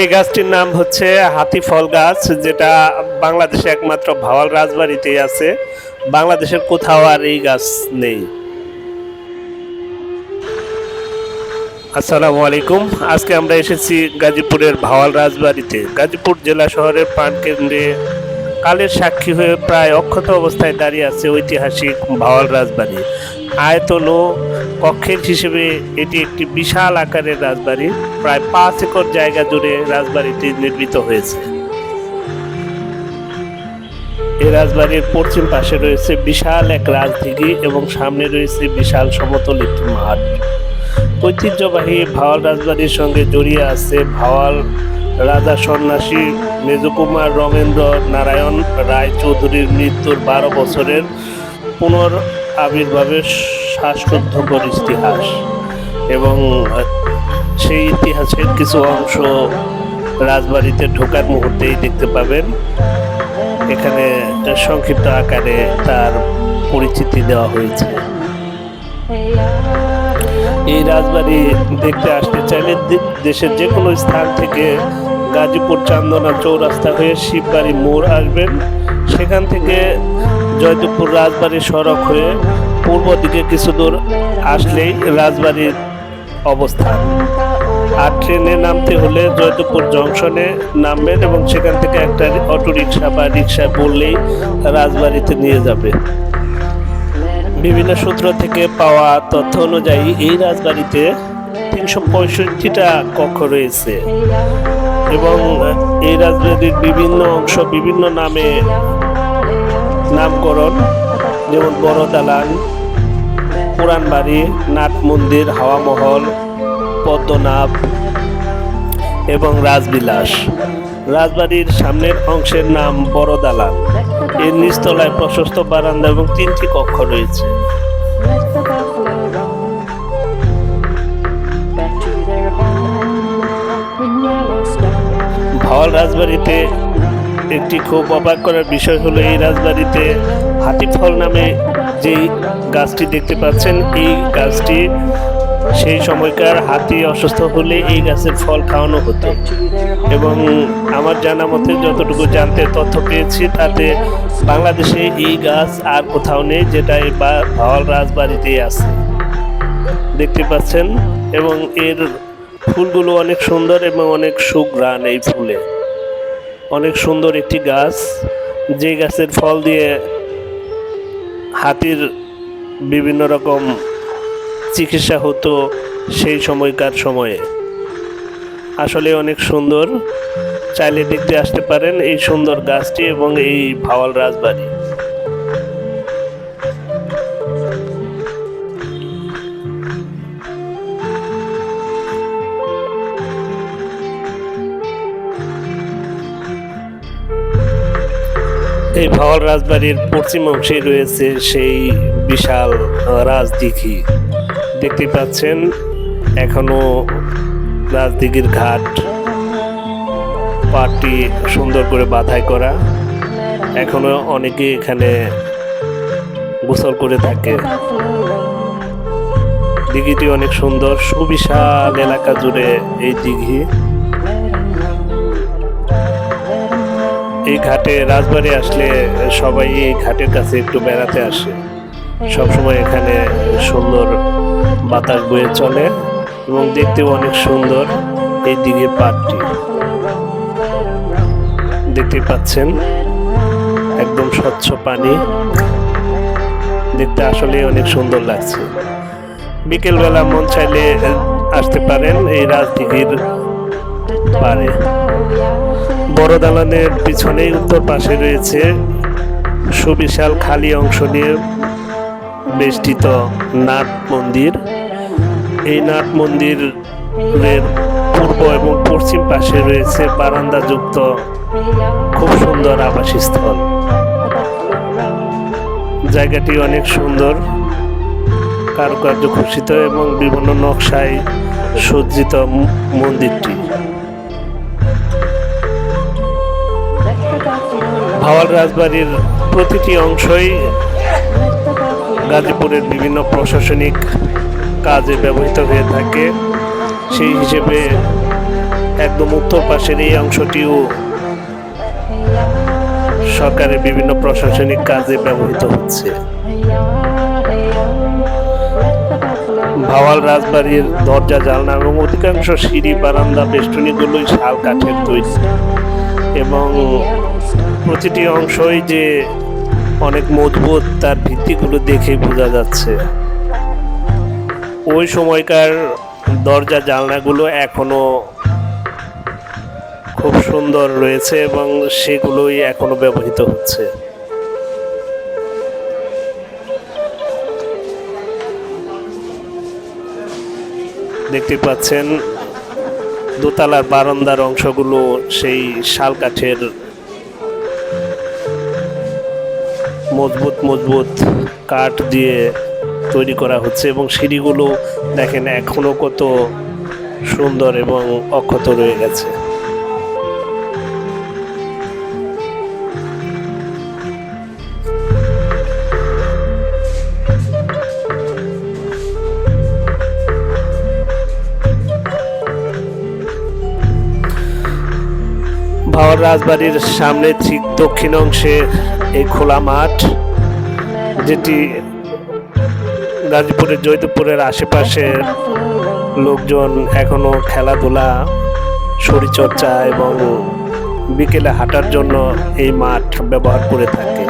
এই গাছটির নাম হচ্ছে হাতি ফল গাছ, যেটা বাংলাদেশে একমাত্র ভাওয়াল রাজবাড়িতেই আছে। বাংলাদেশের কোথাও আর এই গাছ নেই। আসসালামু আলাইকুম। আজকে আমরা এসেছি গাজীপুরের ভাওয়াল রাজবাড়িতে। গাজীপুর জেলা শহরের প্রাণকেন্দ্রে কালের সাক্ষী হয়ে প্রায় অক্ষত অবস্থায় দাঁড়িয়ে আছে ঐতিহাসিক ভাওয়াল রাজবাড়ি। আয়তন ও কক্ষের হিসেবে এটি একটি বিশাল আকারের রাজবাড়ি। প্রায় 5 একর জায়গা জুড়ে রাজবাড়িটি নির্মিত হয়েছে। এই রাজবাড়ির পশ্চিম পাশে রয়েছে বিশাল এক রাজদিঘি এবং সামনে রয়েছে বিশাল সমতল একটি মাঠ। ঐতিহ্যবাহী ভাওয়াল রাজবাড়ির সঙ্গে জড়িয়ে আছে ভাওয়াল রাজা সন্ন্যাসী মেজকুমার রমেন্দ্র নারায়ণ রায় চৌধুরীর মৃত্যুর 12 বছরের পুনর আবির্ভাবের শ্বাসরুদ্ধকর ইতিহাস, এবং সেই ইতিহাসের কিছু অংশ রাজবাড়িতে ঢোকার মুহূর্তেই দেখতে পাবেন। এখানে সংক্ষিপ্ত আকারে তার পরিচিতি দেওয়া হয়েছে। এই রাজবাড়ি দেখতে আসতে চাইলে দেশের যে কোনো স্থান থেকে গাজীপুর চান্দনা চৌরাস্তা হয়ে শিববাড়ি মোড় আসবেন। সেখান থেকে জয়দেবপুর রাজবাড়ি সড়ক হয়ে পূর্ব দিকে কিছু দূর আসলেই রাজবাড়ির অবস্থান। আর ট্রেনে নামতে হলে জয়দেবপুর জংশনে নামবেন এবং সেখান থেকে একটা অটোরিকশা বা রিক্সা বললেই রাজবাড়িতে নিয়ে যাবে। বিভিন্ন সূত্র থেকে পাওয়া তথ্য অনুযায়ী এই রাজবাড়িতে 365টা কক্ষ রয়েছে এবং এই রাজবাড়ির বিভিন্ন অংশ বিভিন্ন নামে নামকরণ, যেমন বড় দালান, পুরান বাড়ি, নাট মন্দির, হাওয়া মহল, পদ্মনাভ এবং রাজবিলাস। রাজবাড়ির সামনের অংশের নাম বড় দালান। এর নিচতলায় প্রশস্ত বারান্দা এবং 3টি কক্ষ রয়েছে। ভাওয়াল রাজবাড়িতে একটি খুব অবাক করার বিষয় হলো, এই রাজবাড়িতে হাতি ফল নামে যেই গাছটি দেখতে পাচ্ছেন, এই গাছটি সেই সময়কার হাতি অসুস্থ হলে এই গাছের ফল খাওয়ানো হতো। এবং আমার জানা মতে যতটুকু জানতে তথ্য পেয়েছি তাতে বাংলাদেশে এই গাছ আর কোথাও নেই, যেটা এই ভাওয়াল রাজবাড়িতেই আছে দেখতে পাচ্ছেন। এবং এর ফুলগুলো অনেক সুন্দর এবং অনেক সুঘ্রাণ। এই ফুলে অনেক সুন্দর একটি গাছ, যে গাছের ফল দিয়ে হাতির বিভিন্ন রকম চিকিৎসা হতো সেই সময়কার সময়ে। আসলে অনেক সুন্দর। চাইলে দেখতে আসতে পারেন এই সুন্দর গাছটি এবং এই ভাওয়াল রাজবাড়ি। এই ভাওয়াল রাজবাড়ির পশ্চিম অংশে রয়েছে সেই বিশাল রাজদিঘি। দেখতে পাচ্ছেন এখনো রাজদিঘির ঘাট পাটি সুন্দর করে বাঁধাই করা। এখনো অনেকে এখানে গোসল করে থাকে। দিঘিটি অনেক সুন্দর, সুবিশাল এলাকা জুড়ে এই দিঘি। এই ঘাটে রাজবাড়ি আসলে সবাই এই ঘাটের কাছে একটু বেড়াতে আসে। সবসময় এখানে সুন্দর বাতাস বয়ে চলে এবং দেখতেও অনেক সুন্দর এই দিঘির পাড়টি। দেখতে পাচ্ছেন একদম স্বচ্ছ পানি, দেখতে আসলে অনেক সুন্দর লাগছে। বিকেলবেলা মন চাইলে আসতে পারেন এই রাজদিঘির পাড়ে। বড় দালানের পিছনেই উত্তর পাশে রয়েছে সুবিশাল খালি অংশ নিয়ে বেষ্টিত নাট মন্দির। এই নাট মন্দিরের পূর্ব এবং পশ্চিম পাশে রয়েছে বারান্দাযুক্ত খুব সুন্দর আবাসস্থল। জায়গাটি অনেক সুন্দর, কারুকার্য খচিত এবং বিভিন্ন নকশায় সজ্জিত মন্দিরটি। ভাওয়াল রাজবাড়ির প্রতিটি অংশই গাজীপুরের বিভিন্ন প্রশাসনিক কাজে ব্যবহৃত হয়ে থাকে। সেই হিসেবে একদম উত্তর পাশের এই অংশটিও সরকারের বিভিন্ন প্রশাসনিক কাজে ব্যবহৃত হচ্ছে। ভাওয়াল রাজবাড়ির দরজা, জানলা এবং অধিকাংশ সিঁড়ি, বারান্দা, বেষ্টনীগুলোই শাল কাঠের তৈরি এবং প্রতিটি অংশই যে অনেক মজবুত তার ভিত্তিগুলো দেখেই বোঝা যাচ্ছে। ওই সময়কার দরজা জানলাগুলো এখনো খুব সুন্দর রয়েছে এবং সেগুলোই এখনো ব্যবহৃত হচ্ছে। দেখতে পাচ্ছেন দোতলার বারান্দার অংশগুলো সেই শাল কাঠের মজবুত মজবুত কাঠ দিয়ে তৈরি করা হচ্ছে এবং সিঁড়িগুলো দেখেন এখনো কত সুন্দর এবং অক্ষত রয়ে গেছে। ভাওয়াল রাজবাড়ির সামনে ঠিক দক্ষিণ অংশে এই খোলা মাঠ, যেটি গাজীপুরের জয়দেবপুরের আশেপাশে লোকজন এখনো খেলাধুলা, শরীরচর্চা এবং বিকেলে হাঁটার জন্য এই মাঠ ব্যবহার করে থাকে।